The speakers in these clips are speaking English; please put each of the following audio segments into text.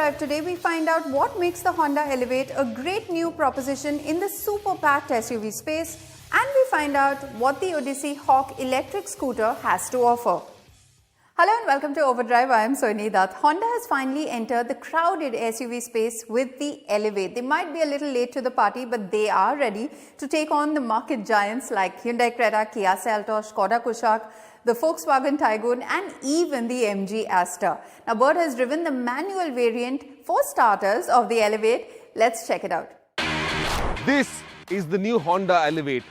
Overdrive today, we find out what makes the Honda Elevate a great new proposition in the super packed SUV space, and we find out what the Odyssey Hawk electric scooter has to offer. Hello and welcome to Overdrive. I am Soini Dutt. Honda has finally entered the crowded SUV space with the Elevate. They might be a little late to the party, but they are ready to take on the market giants like Hyundai Creta, Kia Seltos, Skoda Kushaq, the Volkswagen Tiguan and even the MG Aster. Now, Bird has driven the manual variant for starters of the Elevate. Let's check it out. This is the new Honda Elevate,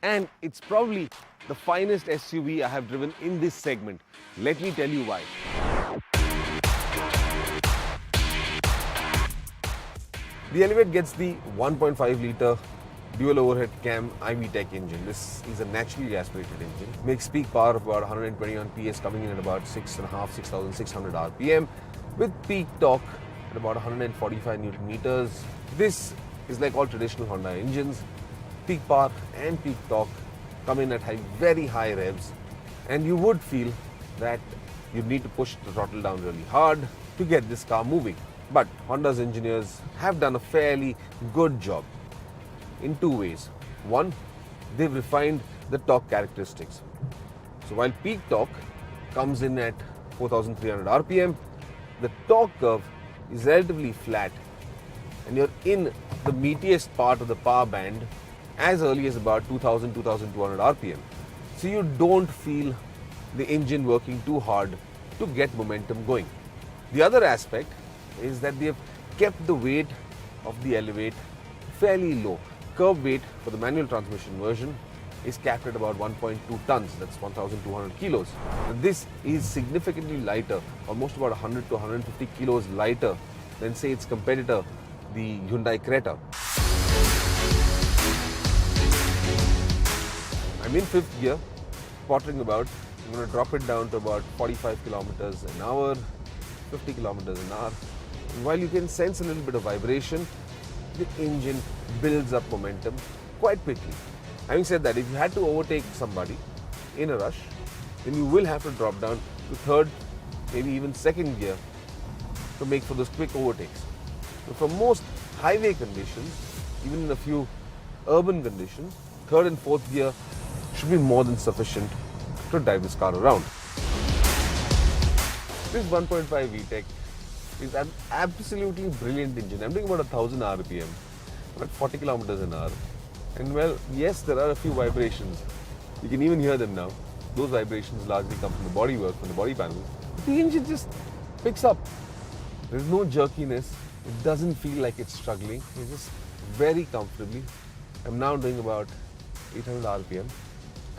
and it's probably the finest SUV I have driven in this segment. Let me tell you why. The Elevate gets the 1.5 litre dual overhead cam IV-Tech engine. This is a naturally aspirated engine. Makes peak power of about 121 PS, coming in at about 6,600 RPM, with peak torque at about 145 Newton meters. This is like all traditional Honda engines. Peak power and peak torque come in at very high revs, and you would feel that you need to push the throttle down really hard to get this car moving. But Honda's engineers have done a fairly good job in two ways. One, they've refined the torque characteristics. So while peak torque comes in at 4,300 RPM, the torque curve is relatively flat, and you're in the meatiest part of the power band as early as about 2,200 RPM. So you don't feel the engine working too hard to get momentum going. The other aspect is that they have kept the weight of the Elevate fairly low. Curb weight for the manual transmission version is capped at about 1.2 tons, that's 1,200 kilos. And this is significantly lighter, almost about 100 to 150 kilos lighter than, say, its competitor, the Hyundai Creta. I'm in fifth gear, pottering about. I'm going to drop it down to about 45 kilometers an hour, 50 kilometers an hour. And while you can sense a little bit of vibration, the engine builds up momentum quite quickly. Having said that, if you had to overtake somebody in a rush, then you will have to drop down to third, maybe even second gear to make for those quick overtakes. So for most highway conditions, even in a few urban conditions, third and fourth gear should be more than sufficient to drive this car around. This 1.5 VTEC is an absolutely brilliant engine. I'm doing about 1,000 RPM, about 40 kilometers an hour. And well, yes, there are a few vibrations. You can even hear them now. Those vibrations largely come from the bodywork, from the body panels. The engine just picks up. There's no jerkiness. It doesn't feel like it's struggling. It's just very comfortably. I'm now doing about 800 RPM.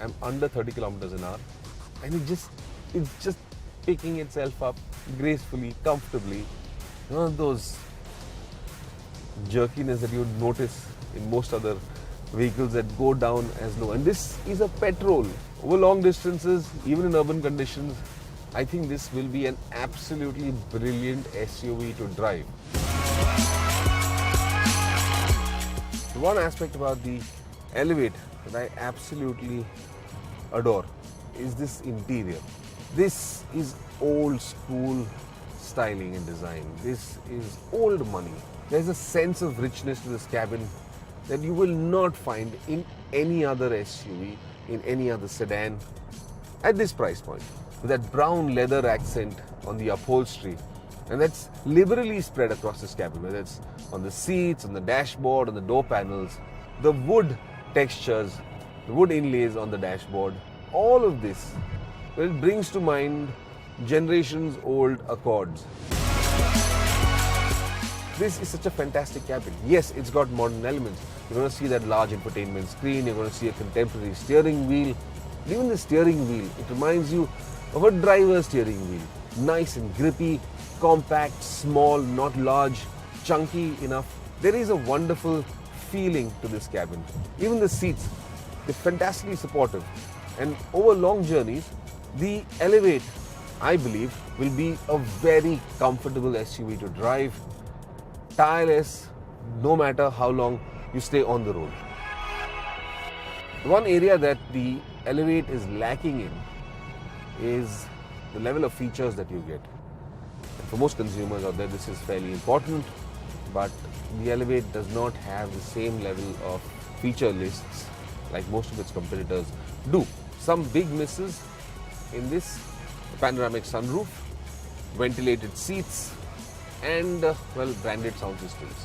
I'm under 30 kilometers an hour. And it's just picking itself up gracefully, comfortably. None of those jerkiness that you would notice in most other vehicles that go down as low. And this is a petrol. Over long distances, even in urban conditions, I think this will be an absolutely brilliant SUV to drive. The one aspect about the Elevate that I absolutely adore is this interior. This is old school styling and design. This is old money. There's a sense of richness to this cabin that you will not find in any other SUV, in any other sedan at this price point. With that brown leather accent on the upholstery, and that's liberally spread across this cabin, whether it's on the seats, on the dashboard, on the door panels, the wood textures, the wood inlays on the dashboard, all of this, well, it brings to mind generations old Accords. This is such a fantastic cabin. Yes, it's got modern elements. You're going to see that large infotainment screen, you're going to see a contemporary steering wheel. Even the steering wheel, it reminds you of a driver's steering wheel. Nice and grippy, compact, small, not large, chunky enough. There is a wonderful feeling to this cabin. Even the seats, they're fantastically supportive. And over long journeys, the Elevate, I believe, will be a very comfortable SUV to drive, tireless, no matter how long you stay on the road. The one area that the Elevate is lacking in is the level of features that you get. And for most consumers out there, this is fairly important, but the Elevate does not have the same level of feature lists like most of its competitors do. Some big misses in this: panoramic sunroof, ventilated seats, and well, branded sound systems.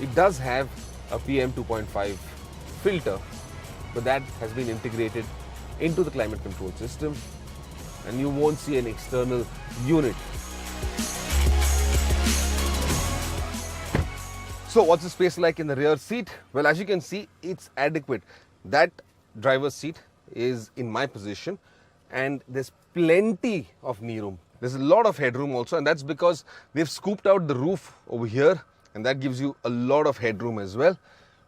It does have a PM 2.5 filter, but that has been integrated into the climate control system, and you won't see an external unit. So what's the space like in the rear seat? Well, as you can see, it's adequate. That driver's seat is in my position, and there's plenty of knee room. There's a lot of headroom also, and that's because they've scooped out the roof over here, and that gives you a lot of headroom as well.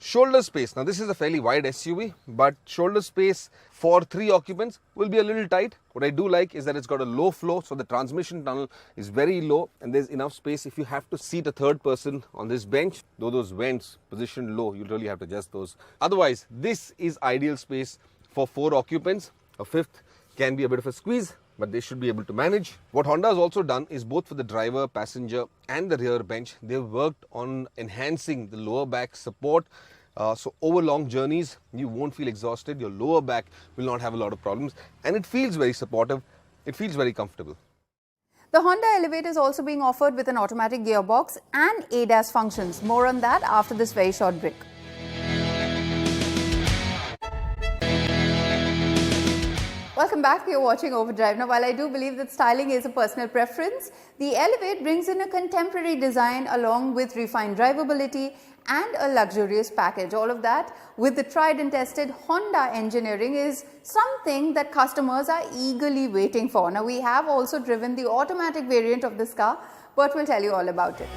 Shoulder space. Now this is a fairly wide SUV, but shoulder space for 3 occupants will be a little tight. What I do like is that it's got a low flow, so the transmission tunnel is very low, and there's enough space if you have to seat a third person on this bench. Though those vents positioned low, you really have to adjust those. Otherwise, this is ideal space for 4 occupants. A fifth can be a bit of a squeeze, but they should be able to manage. What Honda has also done is, both for the driver, passenger and the rear bench, they've worked on enhancing the lower back support. So over long journeys, you won't feel exhausted, your lower back will not have a lot of problems, and it feels very supportive, it feels very comfortable. The Honda Elevate is also being offered with an automatic gearbox and ADAS functions. More on that after this very short break. Welcome back. You're watching Overdrive. Now, while I do believe that styling is a personal preference, the Elevate brings in a contemporary design along with refined drivability and a luxurious package. All of that with the tried and tested Honda engineering is something that customers are eagerly waiting for. Now, we have also driven the automatic variant of this car, but we'll tell you all about it.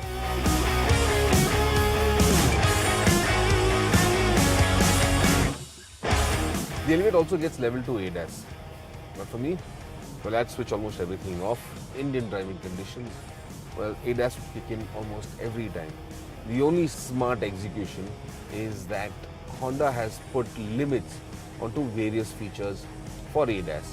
The Elevate also gets level 2 ADAS. But for me, well, I'd switch almost everything off. Indian driving conditions, well, ADAS will kick in almost every time. The only smart execution is that Honda has put limits onto various features for ADAS,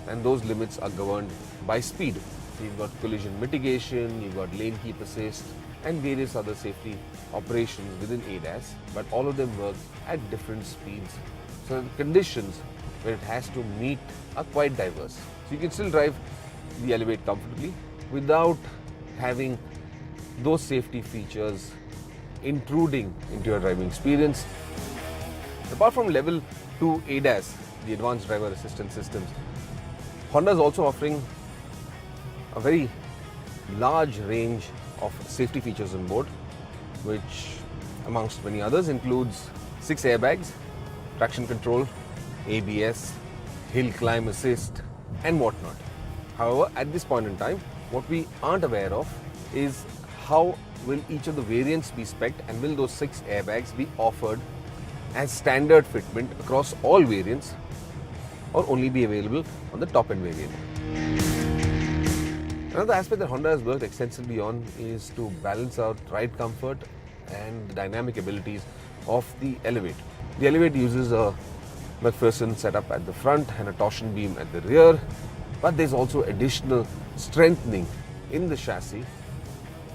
and those limits are governed by speed. So you've got collision mitigation, you've got lane keep assist, and various other safety operations within ADAS, but all of them work at different speeds. So the conditions where it has to meet are quite diverse. So you can still drive the Elevate comfortably without having those safety features intruding into your driving experience. Apart from level 2 ADAS, the advanced driver assistance systems, Honda is also offering a very large range of safety features on board, which amongst many others includes 6 airbags, traction control, ABS, hill climb assist, and whatnot. However, at this point in time, what we aren't aware of is how will each of the variants be spec'd, and will those 6 airbags be offered as standard fitment across all variants, or only be available on the top end variant. Another aspect that Honda has worked extensively on is to balance out ride comfort and the dynamic abilities of the Elevate. The Elevate uses a McPherson setup at the front and a torsion beam at the rear, but there's also additional strengthening in the chassis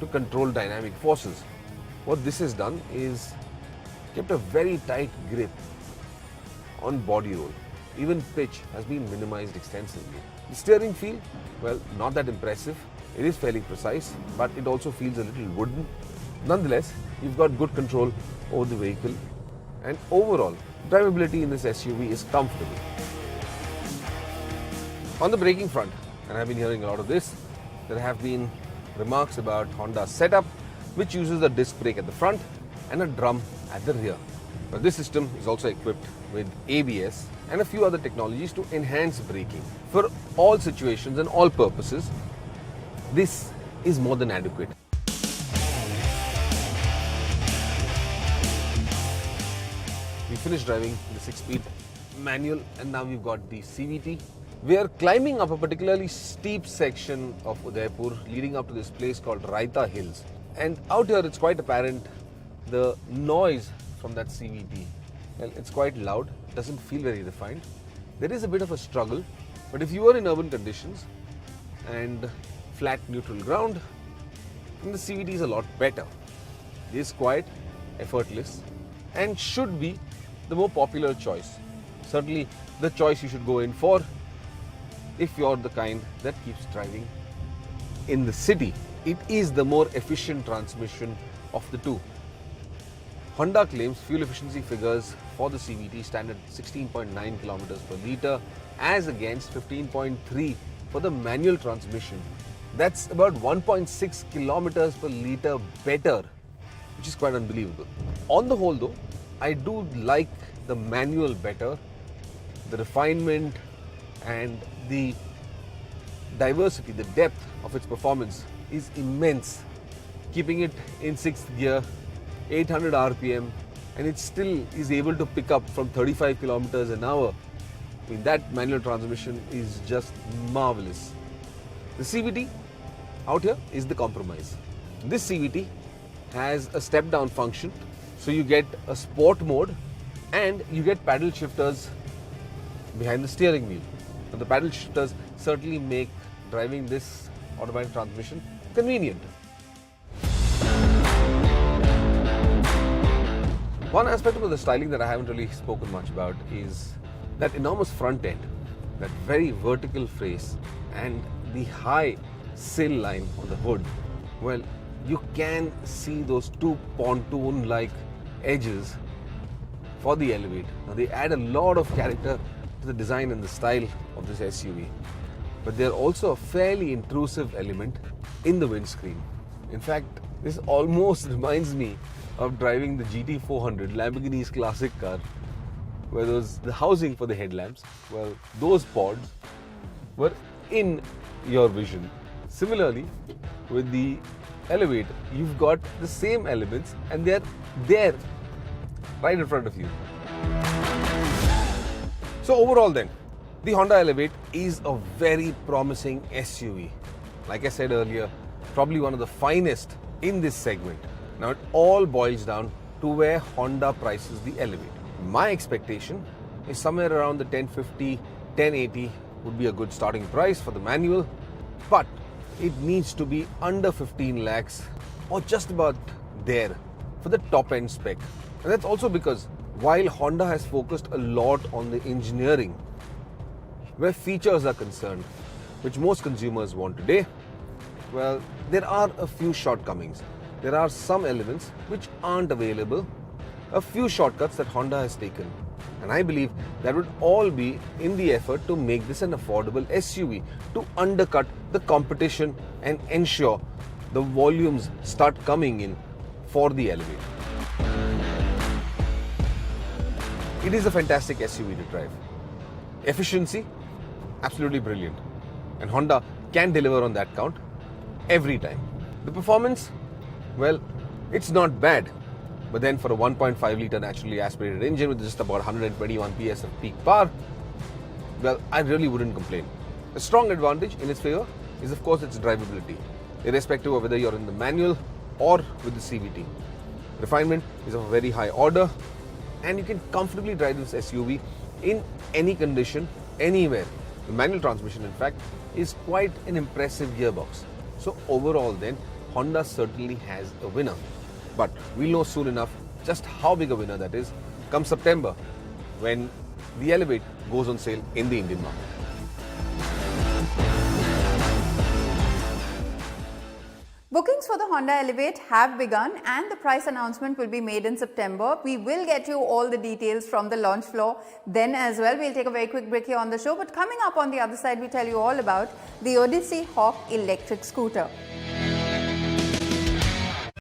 to control dynamic forces. What this has done is kept a very tight grip on body roll. Even pitch has been minimized extensively. The steering feel, well, not that impressive. It is fairly precise, but it also feels a little wooden. Nonetheless, you've got good control over the vehicle, and overall, drivability in this SUV is comfortable. On the braking front, and I've been hearing a lot of this, there have been remarks about Honda's setup, which uses a disc brake at the front and a drum at the rear. Now, this system is also equipped with ABS and a few other technologies to enhance braking. For all situations and all purposes, this is more than adequate. We finished driving the 6-speed manual, and now we've got the CVT. We are climbing up a particularly steep section of Udaipur leading up to this place called Raita Hills. And out here it's quite apparent the noise from that CVT. Well, it's quite loud, it doesn't feel very refined. There is a bit of a struggle, but if you are in urban conditions and flat neutral ground, and the CVT is a lot better. It is quiet, effortless, and should be the more popular choice. Certainly the choice you should go in for if you're the kind that keeps driving in the city. It is the more efficient transmission of the two. Honda claims fuel efficiency figures for the CVT stand at 16.9 kilometers per litre as against 15.3 for the manual transmission. That's about 1.6 kilometers per litre better, which is quite unbelievable. On the whole though, I do like the manual better. The refinement and the diversity, the depth of its performance is immense. Keeping it in 6th gear, 800 RPM, and it still is able to pick up from 35 kilometers an hour. I mean, that manual transmission is just marvelous. The CVT out here is the compromise. This CVT has a step down function, so you get a sport mode and you get paddle shifters behind the steering wheel. And the paddle shifters certainly make driving this automatic transmission convenient. One aspect of the styling that I haven't really spoken much about is that enormous front end, that very vertical face, and the high sill line on the hood. Well, you can see those two pontoon-like edges for the Elevate. Now they add a lot of character to the design and the style of this SUV. But they're also a fairly intrusive element in the windscreen. In fact, this almost reminds me of driving the GT400, Lamborghini's classic car, where the housing for the headlamps, well, those pods were in your vision. Similarly, with the Elevate, you've got the same elements and they're there, right in front of you. So overall then, the Honda Elevate is a very promising SUV. Like I said earlier, probably one of the finest in this segment. Now it all boils down to where Honda prices the Elevate. My expectation is somewhere around the 1050, 1080 would be a good starting price for the manual, but it needs to be under 15 lakhs or just about there for the top end spec. And that's also because while Honda has focused a lot on the engineering, where features are concerned, which most consumers want today, well, there are a few shortcomings. There are some elements which aren't available, a few shortcuts that Honda has taken. And I believe that would all be in the effort to make this an affordable SUV, to undercut the competition and ensure the volumes start coming in for the Elevate. It is a fantastic SUV to drive. Efficiency, absolutely brilliant. And Honda can deliver on that count every time. The performance, well, it's not bad. But then for a 1.5 litre naturally aspirated engine with just about 121 PS of peak power, well, I really wouldn't complain. A strong advantage in its favor is of course its drivability, irrespective of whether you're in the manual or with the CVT. Refinement is of a very high order and you can comfortably drive this SUV in any condition, anywhere. The manual transmission, in fact, is quite an impressive gearbox. So overall then, Honda certainly has a winner. But we'll know soon enough just how big a winner that is come September, when the Elevate goes on sale in the Indian market. Bookings for the Honda Elevate have begun and the price announcement will be made in September. We will get you all the details from the launch floor then as well. We'll take a very quick break here on the show, but coming up on the other side, we tell you all about the Odyssey Hawk electric scooter.